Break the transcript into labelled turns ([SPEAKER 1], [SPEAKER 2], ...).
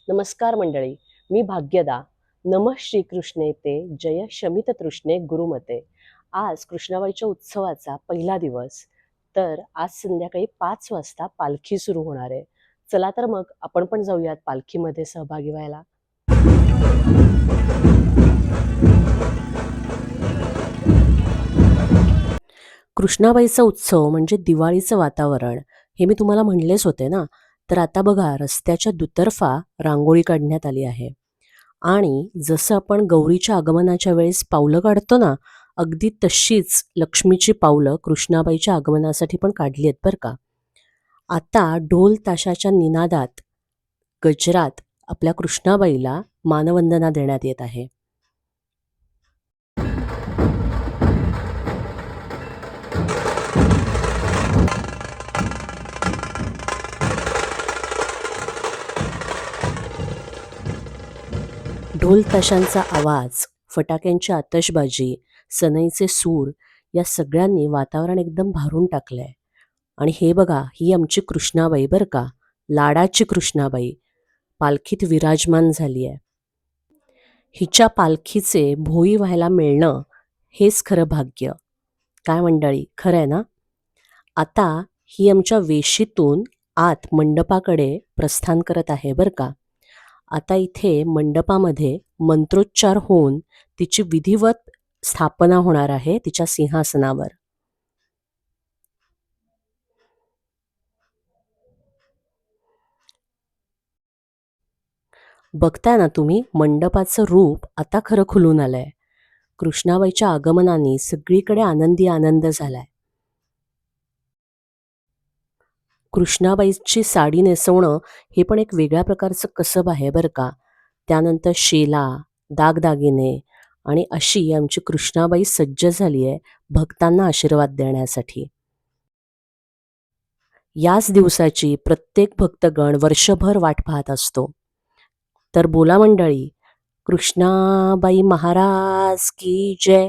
[SPEAKER 1] नमस्कार मंडळी, मी भाग्यदा. नमः श्रीकृष्णे ते जय शमित तृष्णे गुरुमते. आज कृष्णाबाईच्या उत्सवाचा पहिला दिवस. तर आज संध्याकाळी 5 वाजता पालखी सुरू होणार आहे. चला तर मग आपण पण जाऊयात पालखीमध्ये सहभागी व्हायला. कृष्णाबाईचा उत्सव म्हणजे दिवाळीचं वातावरण, हे मी तुम्हाला म्हणलेच होते ना. तर आता बघा, रस्त्याच्या दुतर्फा रांगोळी काढण्यात आली आहे. आणि जसं आपण गौरीच्या आगमनाच्या वेळेस पावलं काढतो ना, अगदी तशीच लक्ष्मीची पावलं कृष्णाबाईच्या आगमनासाठी पण काढली आहेत बरं का. आता ढोल ताशाच्या निनादात, गजरात आपल्या कृष्णाबाईला मानवंदना देण्यात येत आहे. ढोल ताशांचा आवाज, फटाक्यांची आतषबाजी, सनईचे सूर या सगळ्यांनी वातावरण एकदम भारून टाकलंय. आणि हे बघा, ही आमची कृष्णाबाई बरं का, लाडाची कृष्णाबाई पालखीत विराजमान झाली आहे. हिच्या पालखीचे भोई व्हायला मिळणं हेच खरं भाग्य. काय मंडळी, खरं आहे ना? आता ही आमच्या वेशीतून आत मंडपाकडे प्रस्थान करत आहे बरं का. आता इथे मंडपामध्ये मंत्रोच्चार होऊन तिची विधिवत स्थापना होणार आहे तिच्या सिंहासनावर. बघताय ना तुम्ही, मंडपाचं रूप आता खरं खुलून आलंय. कृष्णाबाईच्या आगमनाने सगळीकडे आनंदी आनंद झालाय. कृष्णाबाईची साडी नेसवणं हे पण एक वेगळ्या प्रकारचं कसब आहे बरं का. त्यानंतर शेला, दागदागिने आणि अशी आमची कृष्णाबाई सज्ज झाली आहे भक्तांना आशीर्वाद देण्यासाठी. याच दिवसाची प्रत्येक भक्तगण वर्षभर वाट पाहत असतो. तर बोला मंडळी, कृष्णाबाई महाराज की जय.